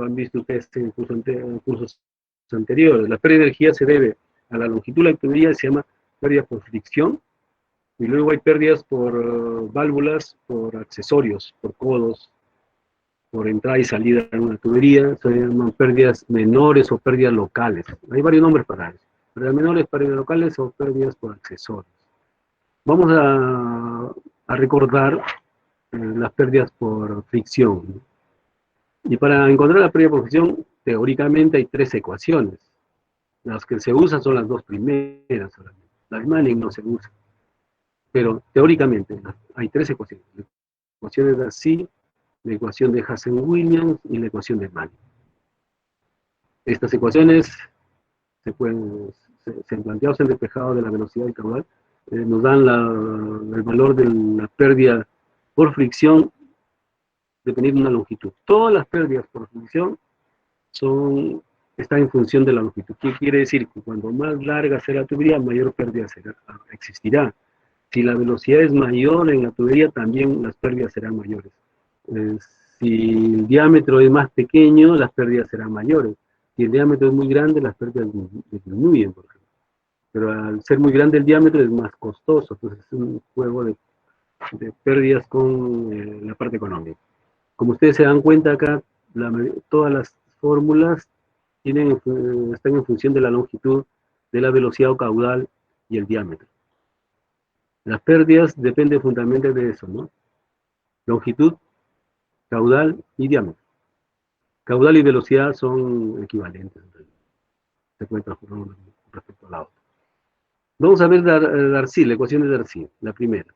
lo han visto ustedes en cursos anteriores. La pérdida de energía se debe a la longitud de la tubería, se llama pérdida por fricción, y luego hay pérdidas por válvulas, por accesorios, por codos, por entrada y salida de una tubería, se llaman pérdidas menores o pérdidas locales. Hay varios nombres para eso. Pérdidas menores, pérdidas locales o pérdidas por accesorios. Vamos a recordar las pérdidas por fricción, ¿no? Y para encontrar la pérdida por fricción, teóricamente hay tres ecuaciones. Las que se usan son las dos primeras solamente. Las Manning no se usan. Pero teóricamente hay tres ecuaciones. La ecuación de Darcy, la ecuación de Hazen-Williams y la ecuación de Manning. Estas ecuaciones se planteados en despejado de la velocidad del caudal, nos dan el valor de la pérdida por fricción dependiendo de una longitud. Todas las pérdidas por fricción están en función de la longitud. ¿Qué quiere decir? Que cuando más larga sea la tubería, mayor pérdida existirá. Si la velocidad es mayor en la tubería, también las pérdidas serán mayores. Si el diámetro es más pequeño, las pérdidas serán mayores. Si el diámetro es muy grande, las pérdidas disminuyen, por ejemplo. Pero al ser muy grande el diámetro es más costoso, entonces es un juego de pérdidas con la parte económica. Como ustedes se dan cuenta acá, todas las fórmulas están en función de la longitud, de la velocidad o caudal y el diámetro. Las pérdidas dependen fundamentalmente de eso, ¿no? Longitud, caudal y diámetro. Caudal y velocidad son equivalentes, se pueden transformar respecto a la otra. Vamos a ver Darcy, la ecuación de Darcy, la primera.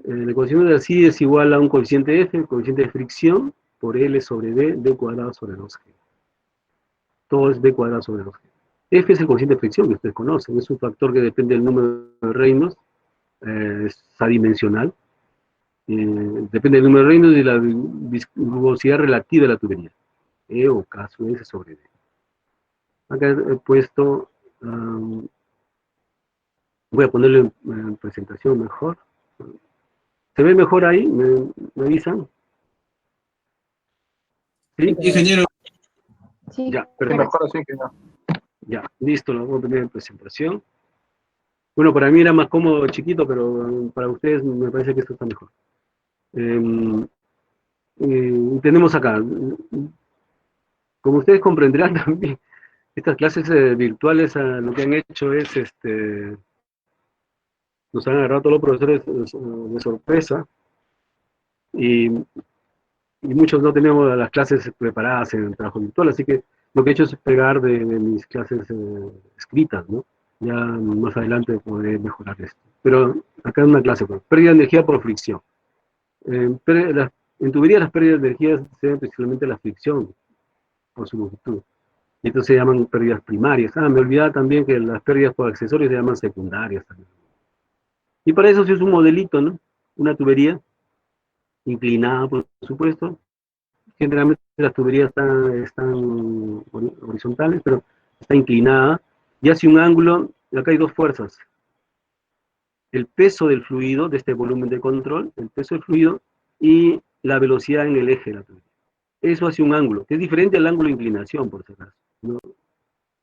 La ecuación de Darcy es igual a un coeficiente F, el coeficiente de fricción, por L sobre D cuadrado sobre 2G. Todo es D cuadrado sobre 2G. F es el coeficiente de fricción que ustedes conocen, es un factor que depende del número de Reynolds, es adimensional, depende del número de Reynolds y la viscosidad relativa de la tubería, E o K sub S sobre D. Acá he puesto, voy a ponerle en presentación mejor. ¿Se ve mejor ahí? ¿Me avisan? ¿Sí? Ingeniero. Sí, ya, perfecto. Mejor así que no. Ya, listo, lo voy a poner en presentación. Bueno, para mí era más cómodo chiquito, pero para ustedes me parece que esto está mejor. Tenemos acá, como ustedes comprenderán también, estas clases virtuales lo que han hecho es, nos han agarrado todos los profesores de sorpresa, y muchos no tenemos las clases preparadas en el trabajo virtual, así que lo que he hecho es pegar de mis clases escritas, ¿no? Ya más adelante podré mejorar esto. Pero acá es una clase, pérdida de energía por fricción. En tubería las pérdidas de energía se deben principalmente a la fricción por su longitud. Y entonces se llaman pérdidas primarias. Me olvidaba también que las pérdidas por accesorios se llaman secundarias también. Y para eso se usa un modelito, ¿no? Una tubería inclinada, por supuesto. Generalmente las tuberías están horizontales, pero está inclinada y hace un ángulo. Acá hay dos fuerzas. El peso del fluido, de este volumen de control, el peso del fluido y la velocidad en el eje de la tubería. Eso hace un ángulo, que es diferente al ángulo de inclinación, por si acaso, ¿no?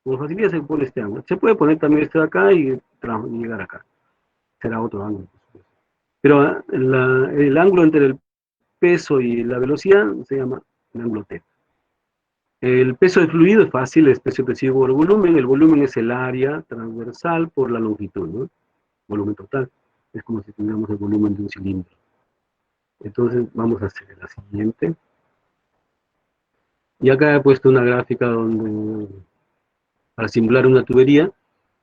Con facilidad se pone este ángulo. Se puede poner también este de acá y llegar acá. Será otro ángulo, por supuesto. Pero el ángulo entre el peso y la velocidad se llama el ángulo θ. El peso del fluido es fácil, es peso excesivo por volumen. El volumen es el área transversal por la longitud, ¿no? Volumen total. Es como si tuviéramos el volumen de un cilindro. Entonces vamos a hacer la siguiente. Y acá he puesto una gráfica para simular una tubería.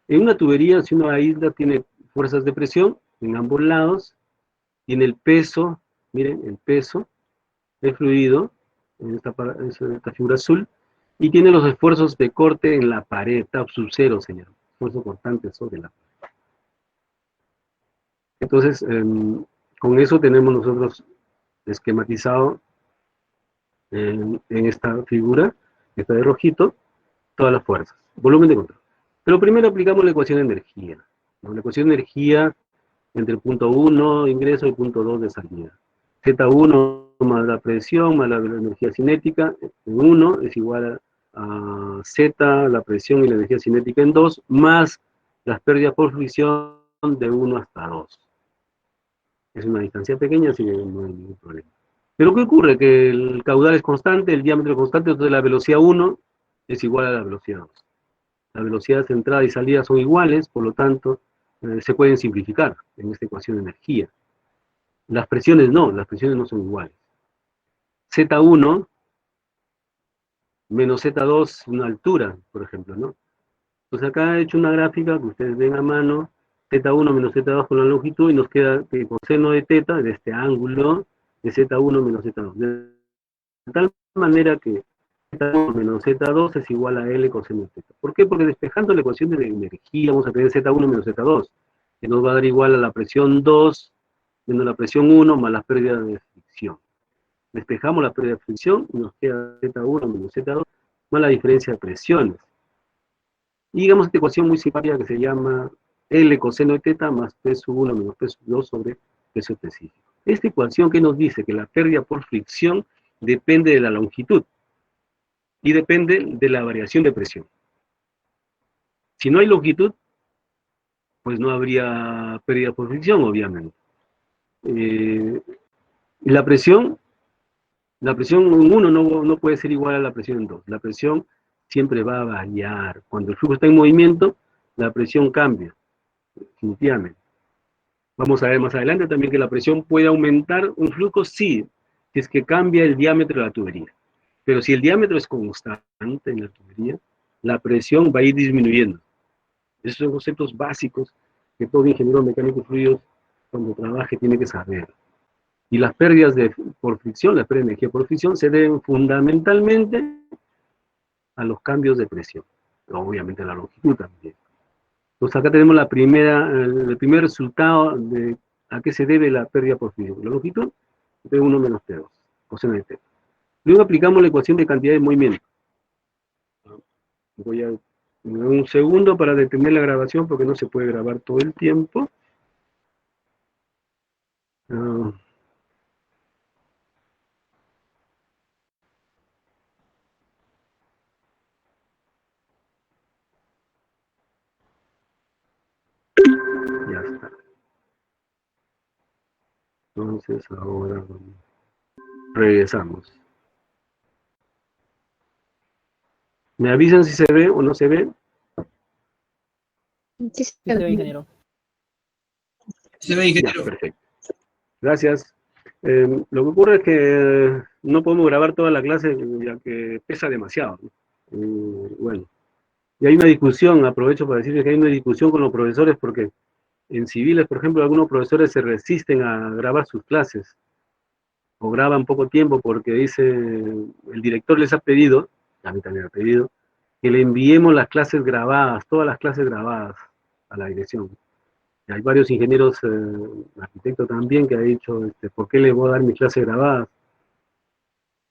En una tubería, si una isla tiene fuerzas de presión en ambos lados, tiene el peso, miren, el peso del fluido, en esta figura azul, y tiene los esfuerzos de corte en la pared, TAP sub 0, señor, esfuerzo cortante sobre la pared. Entonces, con eso tenemos nosotros esquematizado en esta figura, esta de rojito, todas las fuerzas, volumen de control. Pero primero aplicamos la ecuación de energía, ¿no? La ecuación de energía entre el punto 1 de ingreso y el punto 2 de salida. Z1 más la presión más la energía cinética en 1 es igual a Z, la presión y la energía cinética en 2, más las pérdidas por fricción de 1 hasta 2. Es una distancia pequeña, así que no hay ningún problema. Pero ¿qué ocurre? Que el caudal es constante, el diámetro es constante, entonces la velocidad 1 es igual a la velocidad 2. Las velocidades de entrada y salida son iguales, por lo tanto, se pueden simplificar en esta ecuación de energía. Las presiones no son iguales. Z1 menos Z2 es una altura, por ejemplo, ¿no? Entonces acá he hecho una gráfica que ustedes ven a mano, Z1 menos Z2 con la longitud, y nos queda que coseno de teta, de este ángulo, de Z1 menos Z2. De tal manera que Z1 menos Z2 es igual a L coseno de teta. ¿Por qué? Porque despejando la ecuación de energía vamos a tener Z1 menos Z2, que nos va a dar igual a la presión 2 menos la presión 1 más las pérdidas de fricción. Despejamos la pérdida de fricción y nos queda Z1 menos Z2 más la diferencia de presiones. Y digamos esta ecuación muy simpática que se llama L coseno de teta más P1 menos P2 sobre peso específico. Esta ecuación que nos dice que la pérdida por fricción depende de la longitud y depende de la variación de presión. Si no hay longitud, pues no habría pérdida por fricción, obviamente. La presión en 1 no puede ser igual a la presión en 2. La presión siempre va a variar. Cuando el flujo está en movimiento, la presión cambia, definitivamente. Vamos a ver más adelante también que la presión puede aumentar un flujo, sí, si es que cambia el diámetro de la tubería. Pero si el diámetro es constante en la tubería, la presión va a ir disminuyendo. Esos son conceptos básicos que todo ingeniero mecánico de fluidos, cuando trabaje, tiene que saber. Y las pérdidas por fricción, la pérdida de energía por fricción, se deben fundamentalmente a los cambios de presión. Obviamente a la longitud también. Entonces acá tenemos el primer resultado de a qué se debe la pérdida por fricción. La longitud, P1 menos P2, coseno de teta. Luego aplicamos la ecuación de cantidad de movimiento. Voy a un segundo para detener la grabación porque no se puede grabar todo el tiempo. Ya está. Entonces ahora regresamos. ¿Me avisan si se ve o no se ve? Sí, se ve, ingeniero. Se ve, ingeniero. Ya, perfecto. Gracias. Lo que ocurre es que no podemos grabar toda la clase ya que pesa demasiado, ¿no? Bueno, y hay una discusión, aprovecho para decirles que hay una discusión con los profesores porque en civiles, por ejemplo, algunos profesores se resisten a grabar sus clases o graban poco tiempo porque dice, el director les ha pedido, a mí también ha pedido, que le enviemos las clases grabadas, todas las clases grabadas a la dirección. Y hay varios ingenieros, arquitectos también, que han dicho, ¿por qué les voy a dar mis clases grabadas?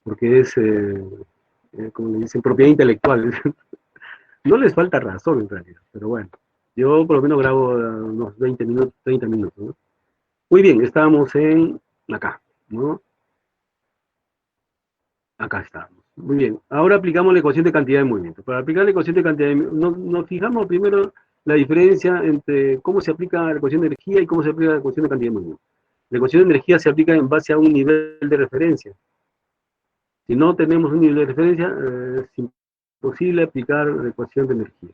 Porque es, como le dicen, propiedad intelectual. No les falta razón en realidad, pero bueno, yo por lo menos grabo unos 20 minutos, 30 minutos, ¿no? Muy bien, estábamos en acá, ¿no? Acá estamos. Muy bien, ahora aplicamos la ecuación de cantidad de movimiento. Para aplicar la ecuación de cantidad de movimiento, nos fijamos primero la diferencia entre cómo se aplica la ecuación de energía y cómo se aplica la ecuación de cantidad de movimiento. La ecuación de energía se aplica en base a un nivel de referencia. Si no tenemos un nivel de referencia, es imposible aplicar la ecuación de energía.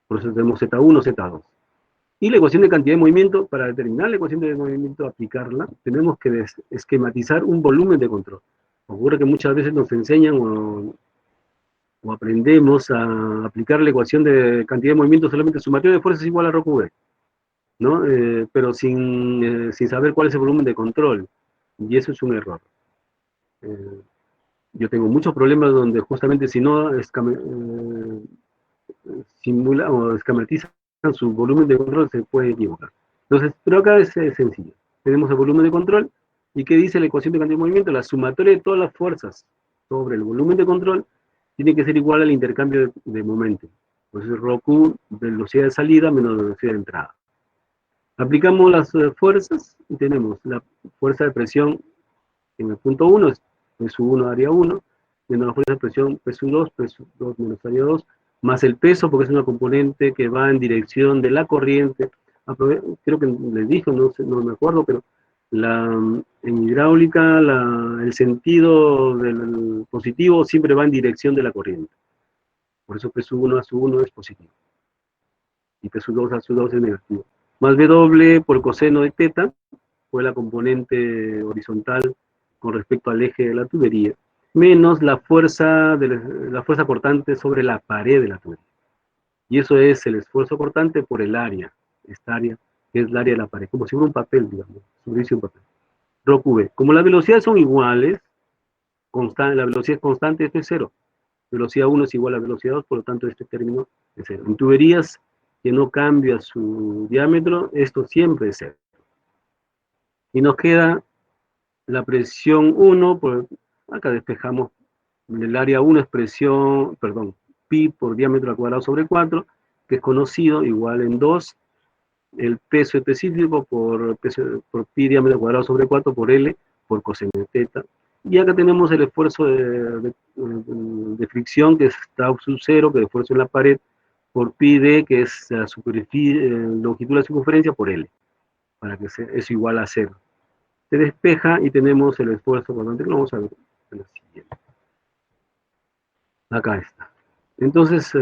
Por eso tenemos Z1, Z2. Y la ecuación de cantidad de movimiento, para determinar la ecuación de movimiento, aplicarla, tenemos que esquematizar un volumen de control. Ocurre que muchas veces nos enseñan o aprendemos a aplicar la ecuación de cantidad de movimiento solamente sumatorio de fuerzas igual a ρ q v, ¿no? Pero sin saber cuál es el volumen de control. Y eso es un error. Yo tengo muchos problemas donde justamente si no simula o esquematizan su volumen de control se puede equivocar. Entonces, pero acá es sencillo. Tenemos el volumen de control, ¿y qué dice la ecuación de cantidad de movimiento? La sumatoria de todas las fuerzas sobre el volumen de control tiene que ser igual al intercambio de momento. Entonces, ρQ, velocidad de salida menos velocidad de entrada. Aplicamos las fuerzas y tenemos la fuerza de presión en el punto 1 es P1 área 1, menos la fuerza de presión P2 menos área 2, más el peso, porque es una componente que va en dirección de la corriente. Creo que les dije, no sé, no me acuerdo, pero en hidráulica el sentido del positivo siempre va en dirección de la corriente. Por eso P1 a su 1 es positivo. Y P2 a su 2 es negativo. Más W por coseno de teta, fue la componente horizontal con respecto al eje de la tubería, menos la fuerza cortante sobre la pared de la tubería. Y eso es el esfuerzo cortante por el área, esta área, que es el área de la pared, como si fuera un papel, digamos, sobre un papel. Rho QV. Como las velocidades son iguales, la velocidad es constante, esto es cero. Velocidad 1 es igual a velocidad 2, por lo tanto este término es cero. En tuberías que no cambia su diámetro, esto siempre es cero. Y nos queda la presión 1, acá despejamos, el área 1 es presión, perdón, pi por diámetro al cuadrado sobre 4, que es conocido, igual en 2, el peso específico por pi diámetro al cuadrado sobre 4 por L, por coseno de teta. Y acá tenemos el esfuerzo de fricción, que es tau sub 0, que es el esfuerzo en la pared, por pi d, que es la longitud de la circunferencia, por L, para que es igual a 0. Se despeja y tenemos el esfuerzo constante, que lo vamos a ver en la siguiente. Acá está. Entonces,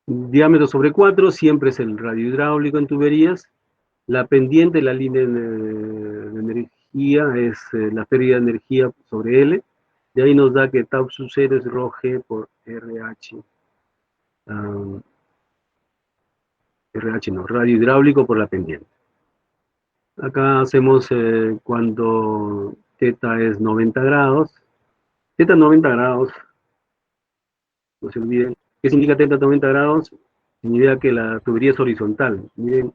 diámetro sobre 4 siempre es el radio hidráulico en tuberías. La pendiente de la línea de energía es la pérdida de energía sobre L. De ahí nos da que tau sub 0 es rho G por RH. RH no, radio hidráulico por la pendiente. Acá hacemos cuando teta es 90 grados. Teta 90 grados, no se olviden. ¿Qué significa teta 90 grados? Significa que la tubería es horizontal. Miren,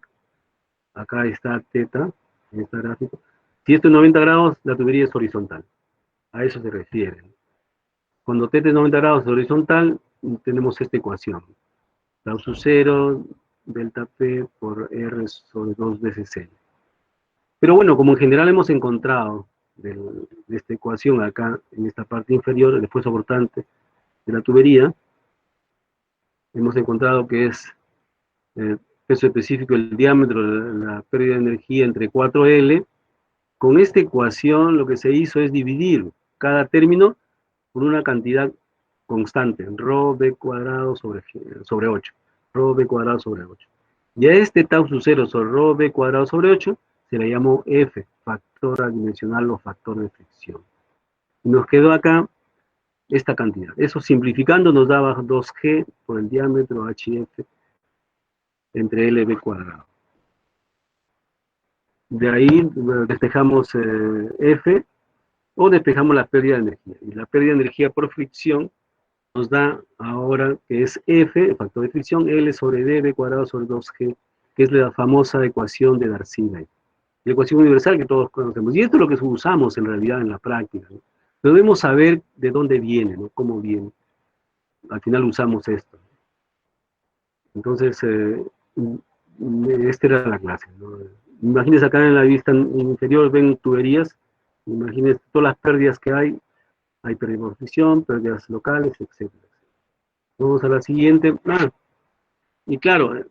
acá está teta, en esta gráfica. Si esto es 90 grados, la tubería es horizontal. A eso se refiere. Cuando teta es 90 grados horizontal, tenemos esta ecuación. Tau sub 0, delta P por R sobre 2 veces L. Pero bueno, como en general hemos encontrado de esta ecuación acá, en esta parte inferior, el esfuerzo cortante de la tubería, hemos encontrado que es peso específico, el diámetro, la pérdida de energía entre 4L. Con esta ecuación lo que se hizo es dividir cada término por una cantidad constante, rho b cuadrado sobre 8, rho b cuadrado sobre 8. Y a este tau sub 0 sobre rho b cuadrado sobre 8 se le llamó F, factor adimensional o factor de fricción. Y nos quedó acá esta cantidad. Eso simplificando nos daba 2G por el diámetro HF entre LB cuadrado. De ahí despejamos F o despejamos la pérdida de energía. Y la pérdida de energía por fricción nos da ahora que es F, el factor de fricción, L sobre dB cuadrado sobre 2G, que es la famosa ecuación de Darcy-Knight. La ecuación universal que todos conocemos. Y esto es lo que usamos en realidad en la práctica, ¿no? Pero debemos saber de dónde viene, ¿no? Cómo viene. Al final usamos esto. Entonces, esta era la clase, ¿no? Imagínense acá en la vista inferior, ven tuberías, imagínense todas las pérdidas que hay pérdida por fricción, pérdidas locales, etc. Vamos a la siguiente. Y claro,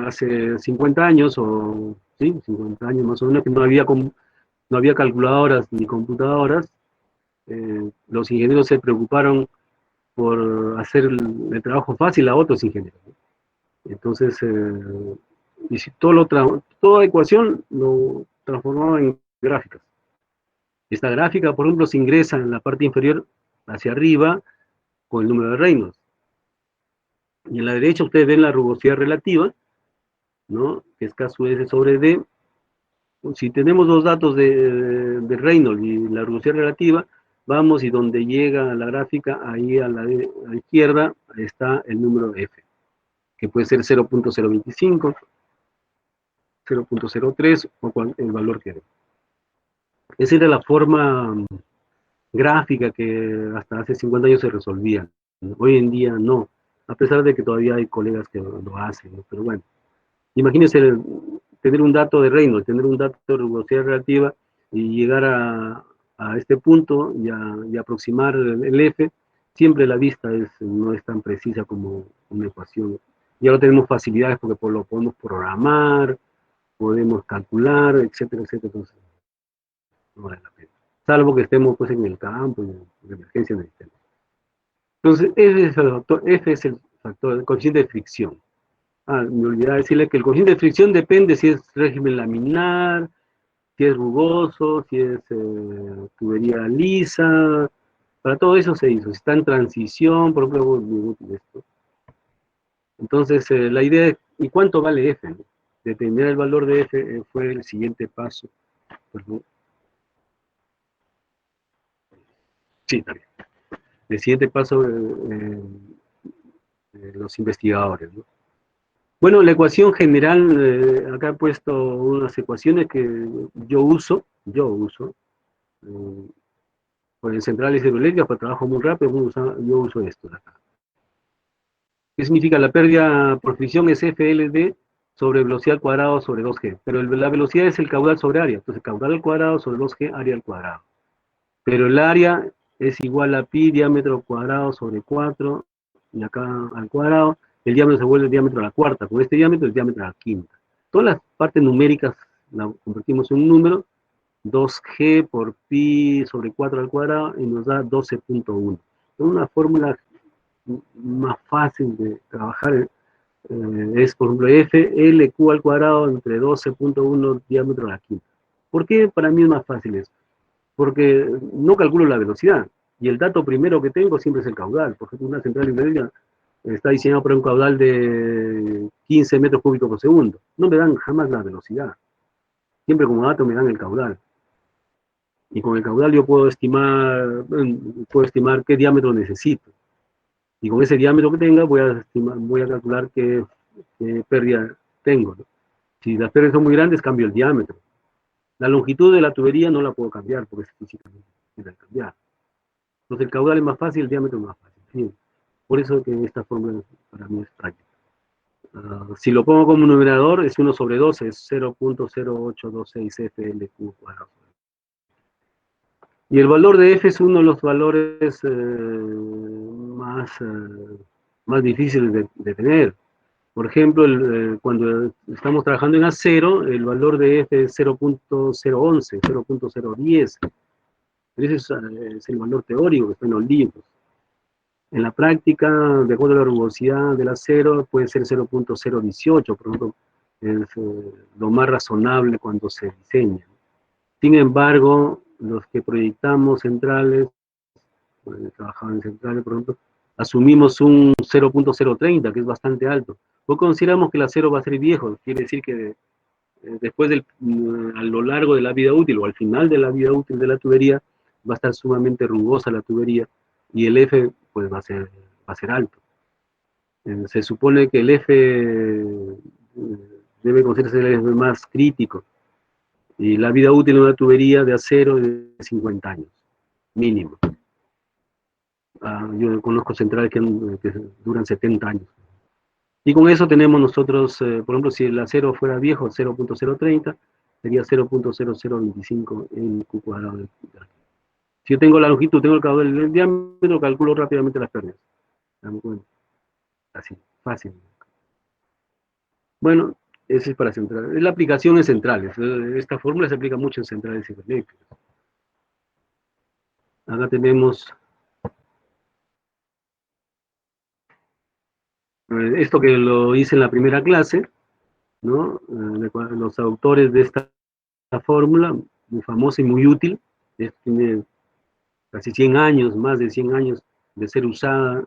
hace 50 años, o sí, 50 años más o menos, que no había calculadoras ni computadoras, los ingenieros se preocuparon por hacer el trabajo fácil a otros ingenieros, ¿no? Entonces, y si toda ecuación lo transformaba en gráficas. Esta gráfica, por ejemplo, se ingresa en la parte inferior hacia arriba con el número de Reynolds. Y en la derecha ustedes ven la rugosidad relativa, ¿no? Que es K sub S sobre D. Si tenemos los datos de Reynolds y la rugosidad relativa, vamos y donde llega la gráfica, ahí a la izquierda, está el número F, que puede ser 0.025, 0.03 o el valor que dé. Esa era la forma gráfica que hasta hace 50 años se resolvía. Hoy en día no, a pesar de que todavía hay colegas que lo hacen, ¿no? Pero bueno, imagínense tener un dato de Reynolds, tener un dato de rugosidad relativa, y llegar a este punto y aproximar el F, siempre la vista no es tan precisa como una ecuación. Y ahora tenemos facilidades porque lo podemos programar, podemos calcular, etcétera, etcétera. Entonces, no vale la pena. Salvo que estemos pues en el campo, en emergencia necesitamos. Entonces, F es el factor, el coeficiente de fricción. Me olvidaba decirle que el coeficiente de fricción depende si es régimen laminar, si es rugoso, si es tubería lisa, para todo eso se hizo. Si está en transición, por ejemplo, muy útil esto. Entonces, la idea es, ¿y cuánto vale F? ¿No? Determinar el valor de F fue el siguiente paso. Perdón. Sí, también. El siguiente paso de los investigadores, ¿no? Bueno, la ecuación general, acá he puesto unas ecuaciones que yo uso, pues en centrales hidroeléctricas, para trabajo muy rápido, yo uso esto de acá. ¿Qué significa? La pérdida por fricción es FLD sobre velocidad al cuadrado sobre 2G, pero la velocidad es el caudal sobre área, entonces caudal al cuadrado sobre 2G, área al cuadrado. Pero el área es igual a pi diámetro cuadrado sobre 4, y acá al cuadrado, el diámetro se vuelve el diámetro a la cuarta, con este diámetro el diámetro a la quinta. Todas las partes numéricas las convertimos en un número, 2G por pi sobre 4 al cuadrado, y nos da 12.1. Es una fórmula más fácil de trabajar, es por ejemplo FLQ al cuadrado entre 12.1 diámetro a la quinta. ¿Por qué para mí es más fácil eso? Porque no calculo la velocidad, y el dato primero que tengo siempre es el caudal. Por ejemplo, una central hidroeléctrica está diseñada para un caudal de 15 metros cúbicos por segundo. No me dan jamás la velocidad. Siempre como dato me dan el caudal. Y con el caudal yo puedo estimar qué diámetro necesito. Y con ese diámetro que tenga voy a calcular qué pérdida tengo, ¿no? Si las pérdidas son muy grandes, cambio el diámetro. La longitud de la tubería no la puedo cambiar porque es físicamente imposible cambiar. Entonces el caudal es más fácil, el diámetro es más fácil. ¿Sí? Por eso que esta fórmula para mí es práctica. Si lo pongo como numerador, es 1 sobre 12, es 0.0826 FLQ cuadrado. Y el valor de F es uno de los valores más difíciles de tener. Por ejemplo, cuando estamos trabajando en acero, el valor de F es 0.011, 0.010. Ese es el valor teórico que está en los libros. En la práctica, de acuerdo a la rugosidad del acero, puede ser 0.018, por ejemplo, es lo más razonable cuando se diseña. Sin embargo, los que proyectamos centrales, trabajaban en centrales, por ejemplo, asumimos un 0.030, que es bastante alto. O consideramos que el acero va a ser viejo, quiere decir que después a lo largo de la vida útil o al final de la vida útil de la tubería, va a estar sumamente rugosa la tubería y el F pues va a ser alto. Se supone que el F debe considerarse el F más crítico y la vida útil de una tubería de acero es de 50 años, mínimo. Yo conozco centrales que duran 70 años. Y con eso tenemos nosotros, por ejemplo, si el acero fuera viejo, 0.030, sería 0.0025 en Q cuadrado. Si yo tengo la longitud, tengo el caudal del diámetro, calculo rápidamente las pérdidas. Así, fácil. Bueno, eso es para centrales. La aplicación en centrales. Esta fórmula se aplica mucho en centrales hidroeléctricas. Acá tenemos esto que lo hice en la primera clase, ¿no? Los autores de esta fórmula, muy famosa y muy útil, tiene casi 100 años, más de 100 años de ser usada,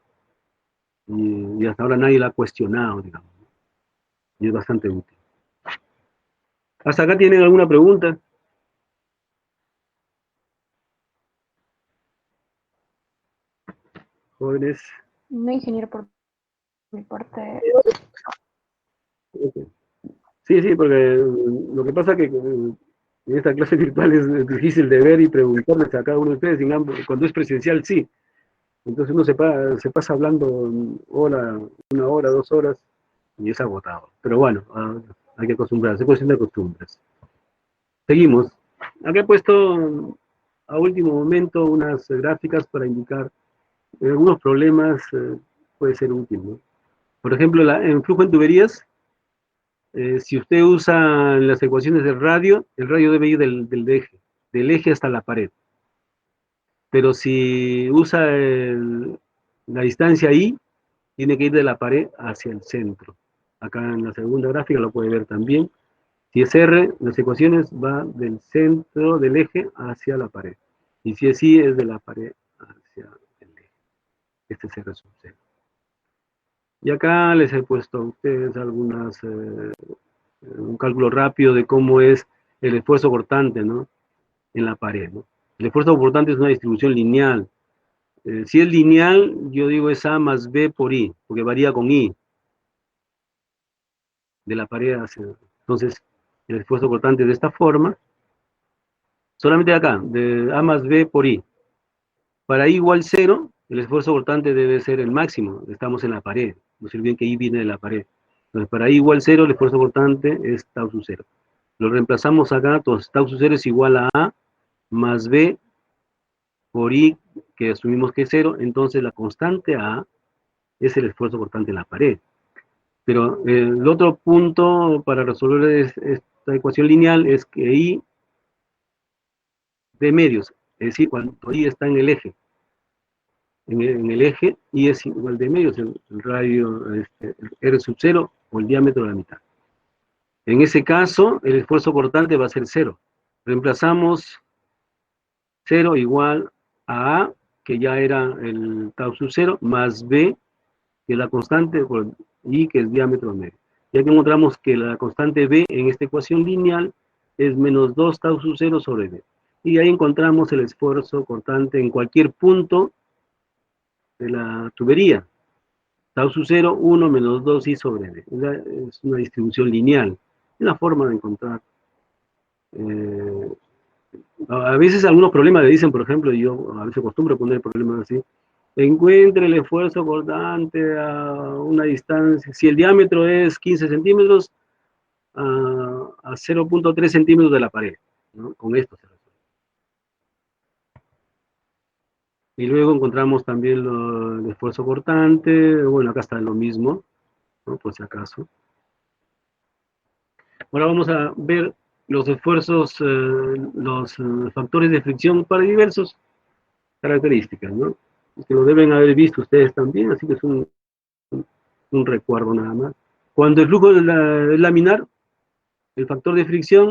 y hasta ahora nadie la ha cuestionado, digamos, y es bastante útil. ¿Hasta acá tienen alguna pregunta? Jóvenes. No, ingeniero, por mi parte. Okay. Sí, porque lo que pasa es que en esta clase virtual es difícil de ver y preguntarles a cada uno de ustedes, cuando es presencial sí. Entonces uno se pasa hablando una hora, 2 horas, y es agotado. Pero bueno, hay que acostumbrarse, es cuestión de costumbres. Seguimos. Acá he puesto a último momento unas gráficas para indicar algunos problemas, puede ser útil, ¿no? Por ejemplo, en flujo en tuberías, si usted usa las ecuaciones del radio, el radio debe ir del eje hasta la pared. Pero si usa la distancia I, tiene que ir de la pared hacia el centro. Acá en la segunda gráfica lo puede ver también. Si es R, las ecuaciones va del centro del eje hacia la pared. Y si es I, es de la pared hacia el eje. Este es R sub 0. Y acá les he puesto a ustedes un cálculo rápido de cómo es el esfuerzo cortante, ¿no? En la pared, ¿no? El esfuerzo cortante es una distribución lineal. Si es lineal, yo digo es A más B por I, porque varía con I, de la pared hacia... Entonces, el esfuerzo cortante de esta forma, solamente acá, de A más B por I. Para I igual 0, el esfuerzo cortante debe ser el máximo, estamos en la pared, no se olviden que I viene de la pared. Entonces, para I igual 0, el esfuerzo cortante es tau sub 0. Lo reemplazamos acá, entonces tau sub 0 es igual a A más B por I, que asumimos que es 0, entonces la constante A es el esfuerzo cortante en la pared. Pero el otro punto para resolver esta ecuación lineal es que I de medios, es decir, cuando I está en el eje, en el eje, I es igual de medios, el radio, el R sub 0 o el diámetro de la mitad. En ese caso, el esfuerzo cortante va a ser 0. Reemplazamos 0 igual a A, que ya era el tau sub 0, más B, que es la constante, por I, que es diámetro medio. Ya que encontramos que la constante B en esta ecuación lineal es menos 2 tau sub 0 sobre B. Y ahí encontramos el esfuerzo cortante en cualquier punto de la tubería. Tau sub 0, 1 menos 2 I sobre B. Es una distribución lineal. Es una forma de encontrar. A veces algunos problemas le dicen, por ejemplo, y yo a veces acostumbro poner problemas así, encuentre el esfuerzo cortante a una distancia, si el diámetro es 15 centímetros, a 0.3 centímetros de la pared, ¿no? Con esto se resuelve. Y luego encontramos también el esfuerzo cortante, bueno, acá está lo mismo, ¿no? Por si acaso. Ahora vamos a ver los esfuerzos, los factores de fricción para diversas características, ¿no? Que lo deben haber visto ustedes también, así que es un recuerdo nada más. Cuando el flujo es laminar, el factor de fricción